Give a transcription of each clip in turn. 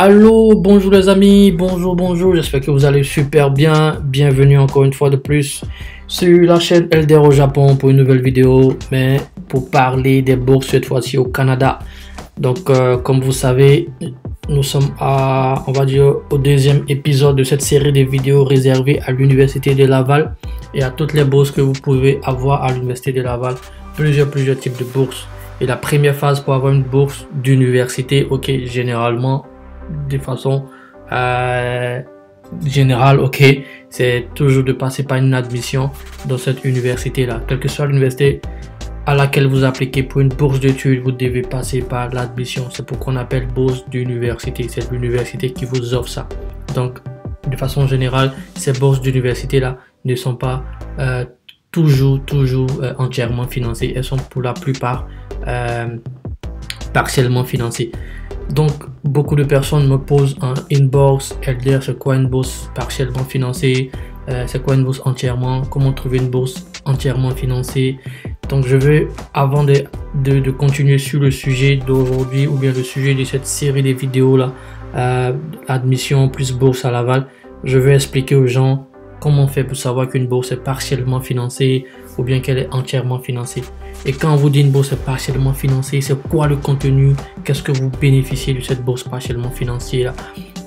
Allô, bonjour les amis, bonjour, j'espère que vous allez super bien. Bienvenue encore une fois de plus sur la chaîne Elder au Japon pour une nouvelle vidéo, mais pour parler des bourses cette fois-ci au Canada. Donc, comme vous savez, nous sommes on va dire, au deuxième épisode de cette série de vidéos réservées à l'Université de Laval et à toutes les bourses que vous pouvez avoir à l'Université de Laval. Plusieurs types de bourses. Et la première phase pour avoir une bourse d'université, ok, généralement, de façon générale, ok, c'est toujours de passer par une admission dans cette université-là. Quelle que soit l'université à laquelle vous appliquez pour une bourse d'études, vous devez passer par l'admission. C'est pour qu'on appelle bourse d'université. C'est l'université qui vous offre ça. Donc, de façon générale, ces bourses d'université-là ne sont pas toujours entièrement financées. Elles sont pour la plupart partiellement financées. Donc, beaucoup de personnes me posent un inbox, Elder, c'est quoi une bourse partiellement financée? C'est quoi une bourse entièrement? Comment trouver une bourse entièrement financée? Donc, je vais, avant de continuer sur le sujet d'aujourd'hui ou bien le sujet de cette série de vidéos là, admission plus bourse à Laval, je vais expliquer aux gens comment on fait pour savoir qu'une bourse est partiellement financée ou bien qu'elle est entièrement financée. Et quand on vous dit une bourse est partiellement financée, c'est quoi le contenu? Qu'est-ce que vous bénéficiez de cette bourse partiellement financière?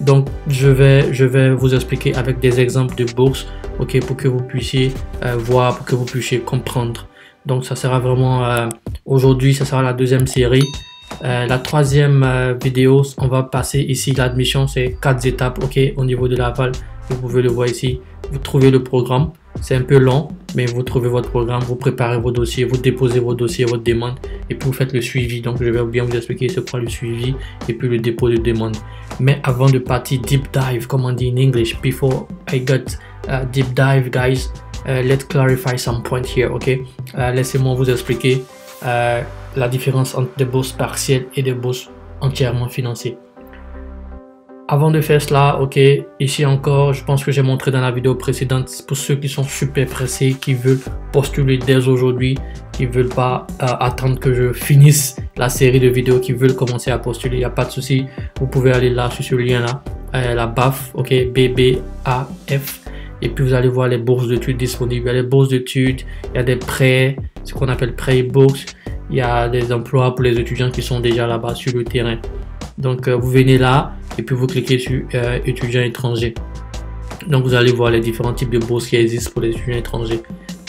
Donc, je vais vous expliquer avec des exemples de bourses, ok, pour que vous puissiez voir, pour que vous puissiez comprendre. Donc, ça sera vraiment aujourd'hui, ça sera la deuxième série. La troisième vidéo, on va passer ici l'admission, c'est 4 étapes, ok, au niveau de Laval. Vous pouvez le voir ici. Vous trouvez le programme. C'est un peu long, mais vous trouvez votre programme, vous préparez vos dossiers, vous déposez vos dossiers, votre demande, et puis vous faites le suivi. Donc, je vais bien vous expliquer ce qu'est le suivi et puis le dépôt de demande. Mais avant de partir deep dive, comme on dit en English, before I got deep dive, guys, let's clarify some points here, ok? Laissez-moi vous expliquer la différence entre des bourses partielles et des bourses entièrement financées. Avant de faire cela, ok, ici encore, je pense que j'ai montré dans la vidéo précédente, pour ceux qui sont super pressés, qui veulent postuler dès aujourd'hui, qui ne veulent pas attendre que je finisse la série de vidéos, qui veulent commencer à postuler, il n'y a pas de souci, vous pouvez aller là, sur ce lien-là, la BAF, ok, BBAF, et puis vous allez voir les bourses d'études disponibles. Il y a les bourses d'études, il y a des prêts, ce qu'on appelle prêts et bourses, il y a des emplois pour les étudiants qui sont déjà là-bas sur le terrain. Donc, vous venez là et puis vous cliquez sur étudiants étrangers. Donc, vous allez voir les différents types de bourses qui existent pour les étudiants étrangers.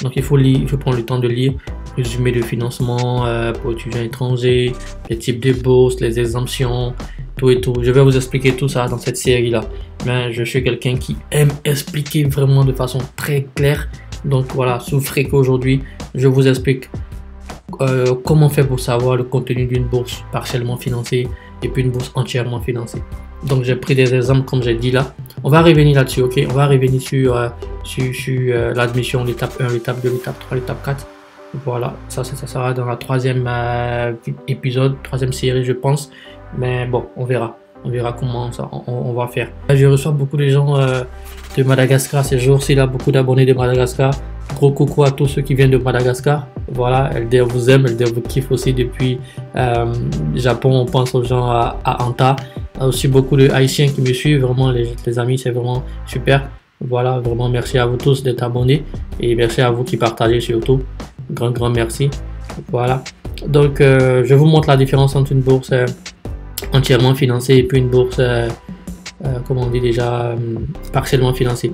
Donc, il faut lire, il faut prendre le temps de lire. Résumé de financement pour étudiants étrangers, les types de bourses, les exemptions, tout et tout. Je vais vous expliquer tout ça dans cette série-là. Mais je suis quelqu'un qui aime expliquer vraiment de façon très claire. Donc, voilà, souffrez qu'aujourd'hui, je vous explique comment faire pour savoir le contenu d'une bourse partiellement financée et puis une bourse entièrement financée. Donc j'ai pris des exemples comme j'ai dit là. On va revenir là-dessus, ok? On va revenir sur l'admission, l'étape 1, l'étape 2, l'étape 3, l'étape 4. Voilà, ça sera dans la troisième épisode, troisième série je pense. Mais bon, on verra comment ça, on va faire. Je reçois beaucoup de gens de Madagascar ces jours-ci là, beaucoup d'abonnés de Madagascar. Gros coucou à tous ceux qui viennent de Madagascar. Voilà, Elder vous aime, Elder vous kiffe aussi depuis Japon. On pense aux gens à Anta. Il y a aussi beaucoup de Haïtiens qui me suivent. Vraiment, les amis, c'est vraiment super. Voilà, vraiment merci à vous tous d'être abonnés. Et merci à vous qui partagez surtout. Grand merci. Voilà. Donc, je vous montre la différence entre une bourse entièrement financée et puis une bourse, comment on dit déjà, partiellement financée.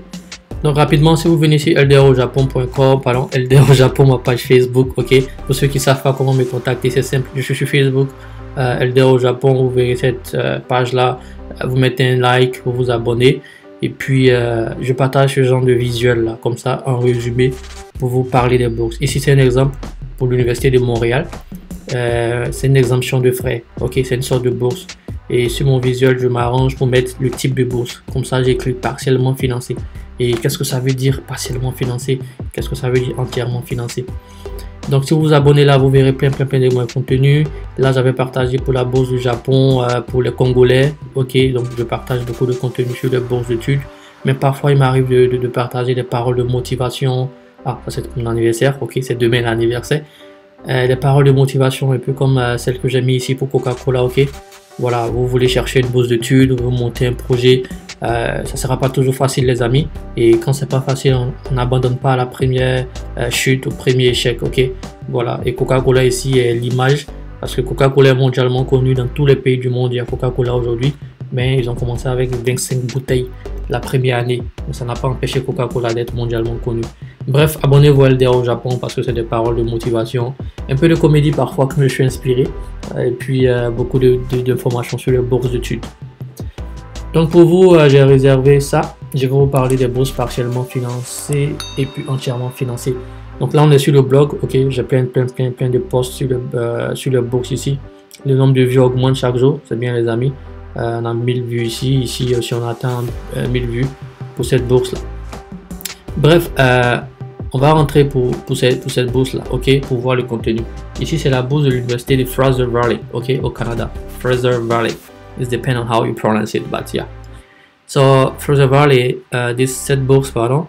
Donc rapidement, si vous venez sur elderojapon.com, pardon, Elder au Japon, ma page Facebook, ok. Pour ceux qui ne savent pas comment me contacter, c'est simple. Je suis sur Facebook, Elder au Japon, vous verrez cette page-là, vous mettez un like, vous vous abonnez. Et puis, je partage ce genre de visuel là, comme ça, en résumé, pour vous parler des bourses. Ici, c'est un exemple pour l'Université de Montréal. C'est une exemption de frais, ok, c'est une sorte de bourse. Et sur mon visuel, je m'arrange pour mettre le type de bourse. Comme ça, j'écris partiellement financé. Et qu'est-ce que ça veut dire partiellement financé? Qu'est-ce que ça veut dire entièrement financé? Donc, si vous vous abonnez là, vous verrez plein de moins contenu. Là, j'avais partagé pour la bourse du Japon, pour les Congolais. Ok, donc je partage beaucoup de contenu sur les bourses d'études. Mais parfois, il m'arrive de partager des paroles de motivation. Ah, ça c'est mon anniversaire. Ok, c'est demain l'anniversaire. Des paroles de motivation un peu comme celles que j'ai mis ici pour Coca-Cola. Ok, Voilà, vous voulez chercher une bourse d'études, vous montez un projet, ça sera pas toujours facile les amis. Et quand c'est pas facile, on n'abandonne pas à la première chute, au premier échec, ok. Voilà, et Coca-Cola ici est l'image, parce que Coca-Cola est mondialement connu dans tous les pays du monde. Il y a Coca-Cola aujourd'hui, mais ils ont commencé avec 25 bouteilles la première année. Mais ça n'a pas empêché Coca-Cola d'être mondialement connu. Bref, abonnez-vous à LDR au Japon parce que c'est des paroles de motivation, un peu de comédie parfois quand je suis inspiré, et puis beaucoup d'informations sur les bourses d'études. Donc pour vous, j'ai réservé ça. Je vais vous parler des bourses partiellement financées et puis entièrement financées. Donc là, on est sur le blog. Ok, j'ai plein de posts sur le bourse ici. Le nombre de vues augmente chaque jour. C'est bien les amis. On a 1000 vues ici. Ici aussi, on atteint 1000 vues pour cette bourse-là. Bref, on va rentrer pour cette bourse-là, ok, pour voir le contenu. Ici, c'est la bourse de l'université de Fraser Valley, ok, au Canada. Fraser Valley. It depends on how you pronounce it, but yeah. So, Fraser Valley, cette bourse, pardon,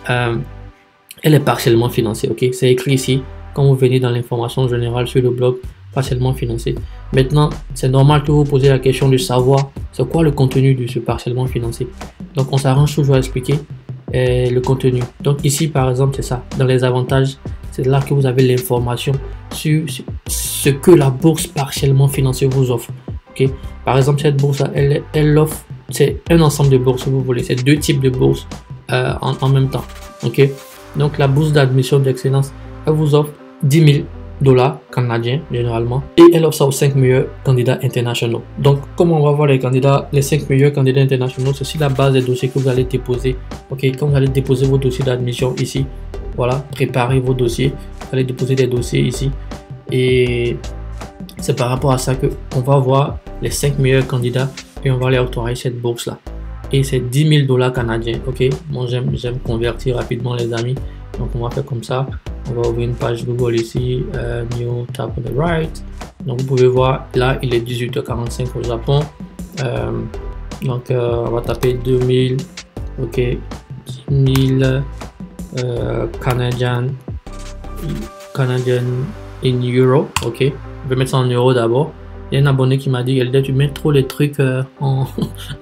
elle est partiellement financée, ok. C'est écrit ici, quand vous venez dans l'information générale sur le blog, partiellement financée. Maintenant, c'est normal que vous posez la question de savoir c'est quoi le contenu de ce partiellement financé. Donc, on s'arrange toujours à expliquer le contenu. Donc ici par exemple c'est ça, dans les avantages, c'est là que vous avez l'information sur ce que la bourse partiellement financée vous offre, ok. Par exemple cette bourse là, elle offre, c'est un ensemble de bourses si vous voulez, c'est deux types de bourses en même temps, ok. Donc la bourse d'admission d'excellence, elle vous offre 10 000 $ canadiens généralement, et elle offre ça aux 5 meilleurs candidats internationaux. Donc comment on va voir les candidats, les 5 meilleurs candidats internationaux, c'est sur la base des dossiers que vous allez déposer, ok. Quand vous allez déposer vos dossiers d'admission ici, voilà, préparez vos dossiers, vous allez déposer des dossiers ici, et c'est par rapport à ça que on va voir les 5 meilleurs candidats et on va les octroyer cette bourse là, et c'est 10 000 $ canadiens, ok. Moi j'aime convertir rapidement les amis, donc on va faire comme ça. On va ouvrir une page Google ici, New Tap on the right. Donc vous pouvez voir là, il est 18h45 au Japon. Donc on va taper 2000, ok, 10 000 Canadian in euro, ok. Je vais mettre ça en euros d'abord. Il y a un abonné qui m'a dit que tu mets trop les trucs en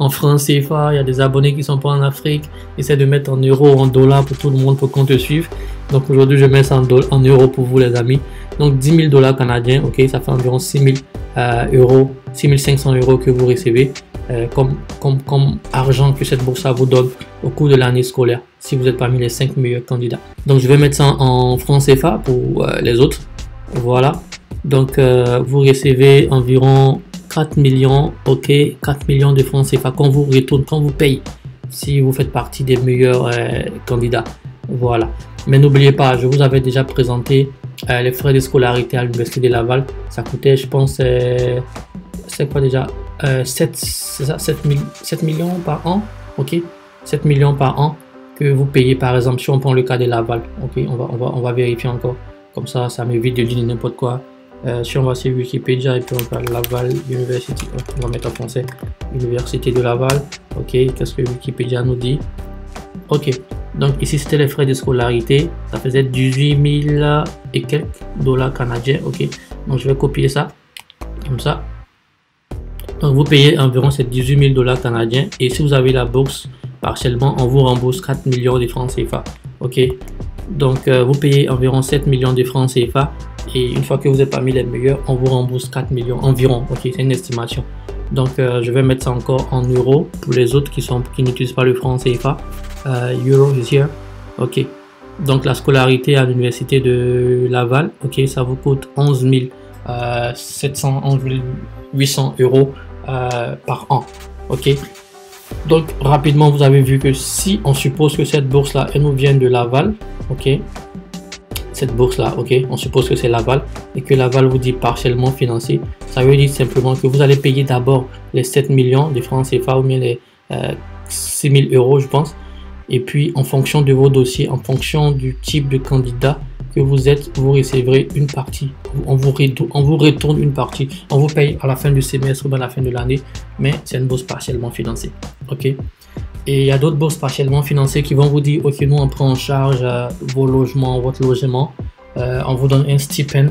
francs CFA. Il y a des abonnés qui sont pas en Afrique. Essaie de mettre en euros ou en dollars pour tout le monde pour qu'on te suive. Donc aujourd'hui, je mets ça en euros pour vous les amis. Donc 10 000 $ canadiens, ok, ça fait environ 6 000 euros, 6 500 € que vous recevez comme argent que cette bourse vous donne au cours de l'année scolaire si vous êtes parmi les 5 meilleurs candidats. Donc je vais mettre ça en francs CFA pour les autres. Voilà. Donc vous recevez environ 4 millions, ok, 4 millions de francs CFA quand vous retourne, quand vous payez, si vous faites partie des meilleurs candidats. Voilà. Mais n'oubliez pas, je vous avais déjà présenté les frais de scolarité à l'université de Laval. Ça coûtait, je pense, c'est quoi déjà, 7 millions par an, ok, 7 millions par an que vous payez. Par exemple, si on prend le cas de Laval, ok, on va vérifier encore, comme ça m'évite de dire n'importe quoi. Si on va sur Wikipédia et puis on va Laval University, on va mettre en français Université de Laval, ok, qu'est-ce que Wikipédia nous dit? Ok, donc ici c'était les frais de scolarité, ça faisait 18 000 et quelques dollars canadiens, ok. Donc je vais copier ça comme ça. Donc vous payez environ ces 18 000 $ canadiens, et si vous avez la bourse partiellement, on vous rembourse 4 millions de francs CFA, ok. Donc vous payez environ 7 millions de francs CFA, et une fois que vous êtes parmi les meilleurs, on vous rembourse 4 millions environ, ok, c'est une estimation. Donc je vais mettre ça encore en euros pour les autres qui n'utilisent pas le franc CFA. Euro is here, ok. Donc la scolarité à l'université de Laval, ok, ça vous coûte 11 800 € par an, ok. Donc rapidement, vous avez vu que si on suppose que cette bourse là elle nous vient de Laval, ok, cette bourse là, ok, on suppose que c'est Laval et que Laval vous dit partiellement financé, ça veut dire simplement que vous allez payer d'abord les 7 millions de francs CFA ou bien les 6 000 € je pense, et puis en fonction de vos dossiers, en fonction du type de candidat que vous êtes, vous recevrez une partie, on vous retourne une partie, on vous paye à la fin du semestre ou à la fin de l'année, mais c'est une bourse partiellement financée, ok. Et il y a d'autres bourses partiellement financées qui vont vous dire ok, nous on prend en charge vos logements, votre logement, on vous donne un stipend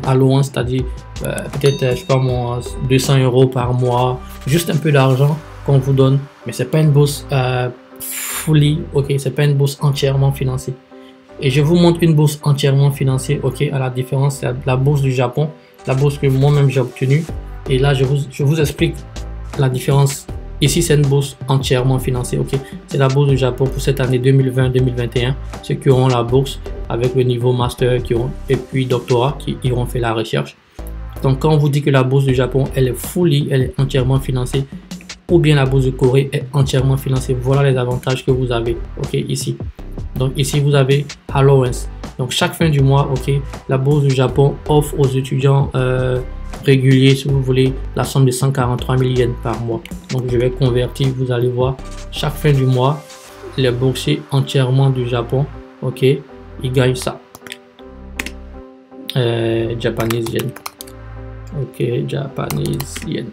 allowance, c'est-à-dire peut-être, je sais pas moi, 200 € par mois, juste un peu d'argent qu'on vous donne, mais c'est pas une bourse fully, ok, c'est pas une bourse entièrement financée. Et je vous montre une bourse entièrement financée, ok, à la différence de la bourse du Japon, la bourse que moi-même j'ai obtenue. Et là, je vous explique la différence. Ici, c'est une bourse entièrement financée, ok. C'est la bourse du Japon pour cette année 2020-2021. Ceux qui auront la bourse avec le niveau master et puis doctorat, qui iront faire la recherche. Donc, quand on vous dit que la bourse du Japon, elle est fully, elle est entièrement financée, ou bien la bourse de Corée est entièrement financée, voilà les avantages que vous avez, ok, ici. Donc, ici, vous avez allowance. Donc, chaque fin du mois, ok, la bourse du Japon offre aux étudiants réguliers, si vous voulez, la somme de 143 000 yens par mois. Donc, je vais convertir, vous allez voir, chaque fin du mois, les boursiers entièrement du Japon, ok, ils gagnent ça. Japanese yen. Ok, Japanese yen.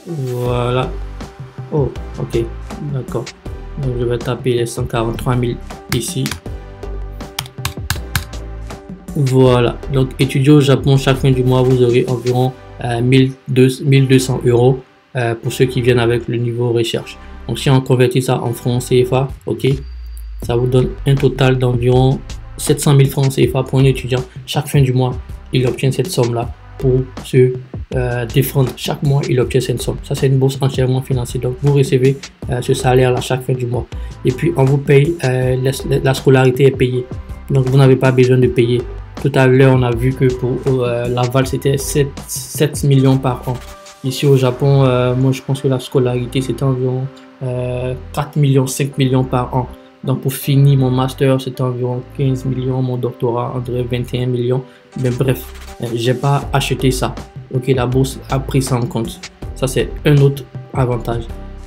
Voilà. Oh, ok, d'accord. Donc, je vais taper les 143 000 ici. Voilà. Donc, étudier au Japon, chaque fin du mois, vous aurez environ 1200 € pour ceux qui viennent avec le niveau recherche. Donc, si on convertit ça en francs CFA, ok, ça vous donne un total d'environ 700 000 francs CFA pour un étudiant. Chaque fin du mois, il obtient cette somme-là pour se défendre. Chaque mois, il obtient cette somme. Ça, c'est une bourse entièrement financée. Donc, vous recevez ce salaire-là chaque fin du mois. Et puis, on vous paye, la scolarité est payée. Donc, vous n'avez pas besoin de payer. Tout à l'heure, on a vu que pour Laval, c'était 7 millions par an. Ici, au Japon, moi, je pense que la scolarité, c'était environ 4 millions, 5 millions par an. Donc, pour finir mon master, c'était environ 15 millions. Mon doctorat, environ 21 millions. Mais bref, j'ai pas acheté ça. Ok, la bourse a pris ça en compte. Ça, c'est un autre avantage.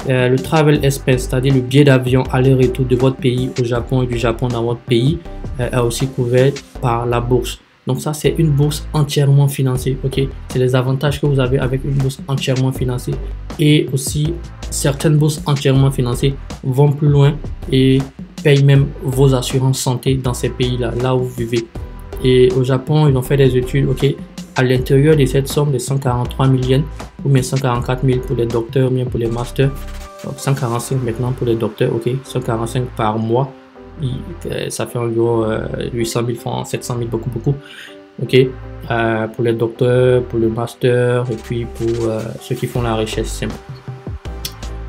Le travel expense, c'est-à-dire le billet d'avion aller-retour de votre pays au Japon et du Japon dans votre pays, est aussi couvert par la bourse. Donc ça, c'est une bourse entièrement financée. Ok, c'est les avantages que vous avez avec une bourse entièrement financée. Et aussi, certaines bourses entièrement financées vont plus loin et payent même vos assurances santé dans ces pays-là, là où vous vivez. Et au Japon, ils ont fait des études, ok, à l'intérieur de cette somme de 143 000 yens, ou bien 144 000 pour les docteurs, ou bien pour les masters, donc 145 maintenant pour les docteurs, ok, 145 par mois, ça fait environ 800 000 francs, 700 000, beaucoup, ok, pour les docteurs, pour le master, et puis pour ceux qui font la recherche simple.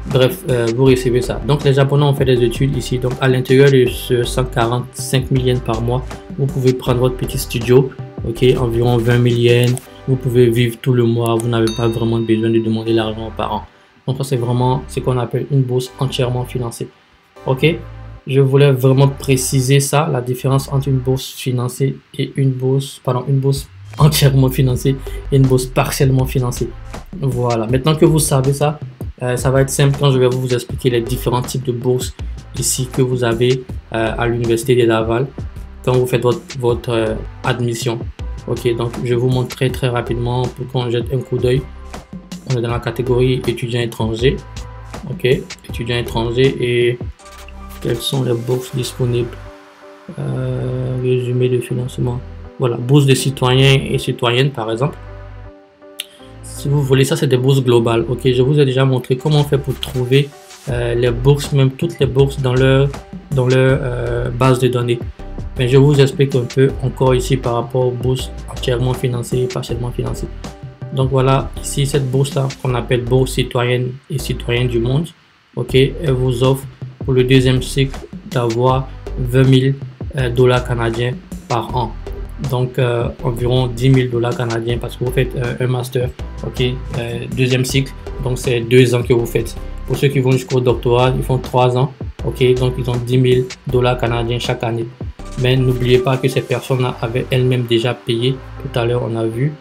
Bref, vous recevez ça. Donc, les Japonais ont fait des études ici. Donc, à l'intérieur de ce 145 000 yens par mois, vous pouvez prendre votre petit studio, ok, environ 20 000 yens. Vous pouvez vivre tout le mois. Vous n'avez pas vraiment besoin de demander l'argent aux parents. Donc, ça, c'est vraiment ce qu'on appelle une bourse entièrement financée. Ok, je voulais vraiment préciser ça, la différence entre une bourse financée et une bourse entièrement financée et une bourse partiellement financée. Voilà, maintenant que vous savez ça, ça va être simple quand je vais vous expliquer les différents types de bourses ici que vous avez à l'université de Laval quand vous faites votre admission. Ok, donc je vais vous montrer très rapidement pour qu'on jette un coup d'œil. On est dans la catégorie étudiants étrangers. Ok, étudiants étrangers et quelles sont les bourses disponibles. Résumé de financement. Voilà, bourse de citoyens et citoyennes par exemple. Si vous voulez, ça c'est des bourses globales. Ok, je vous ai déjà montré comment on fait pour trouver les bourses, même toutes les bourses dans leur base de données. Mais je vous explique un peu encore ici par rapport aux bourses entièrement financées et partiellement financées. Donc voilà, ici cette bourse là qu'on appelle bourse citoyenne et citoyen du monde. Ok, elle vous offre pour le deuxième cycle d'avoir 20 000 $ canadiens par an. Donc environ 10 000 $ canadiens parce que vous faites un master, ok, deuxième cycle, donc c'est 2 ans que vous faites. Pour ceux qui vont jusqu'au doctorat, ils font 3 ans, ok, donc ils ont 10 000 $ canadiens chaque année. Mais n'oubliez pas que ces personnes avaient elles-mêmes déjà payé. Tout à l'heure, on a vu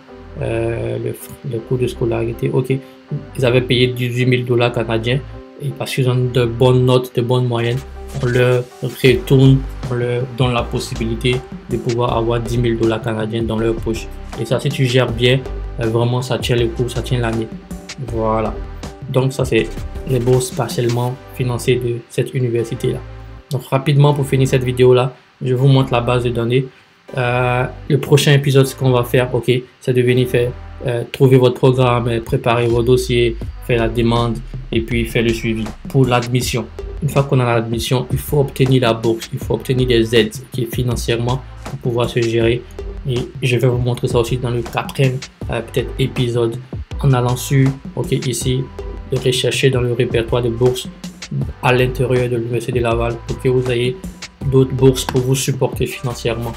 le coût de scolarité, ok, ils avaient payé 18 000 $ canadiens et parce qu'ils ont de bonnes notes, de bonnes moyennes, on leur retourne, on leur donne la possibilité de pouvoir avoir 10 000 $ canadiens dans leur poche. Et ça, si tu gères bien, vraiment, ça tient le coup, ça tient l'année. Voilà. Donc, ça, c'est les bourses partiellement financées de cette université-là. Donc, rapidement, pour finir cette vidéo-là, je vous montre la base de données. Le prochain épisode, ce qu'on va faire, ok, c'est de venir faire trouver votre programme, préparer vos dossiers, faire la demande et puis faire le suivi pour l'admission. Une fois qu'on a l'admission, il faut obtenir la bourse, il faut obtenir des aides financièrement pour pouvoir se gérer. Et je vais vous montrer ça aussi dans le quatrième peut-être épisode en allant sur, ok, ici, de rechercher dans le répertoire de bourses à l'intérieur de l'Université de Laval pour que vous ayez d'autres bourses pour vous supporter financièrement.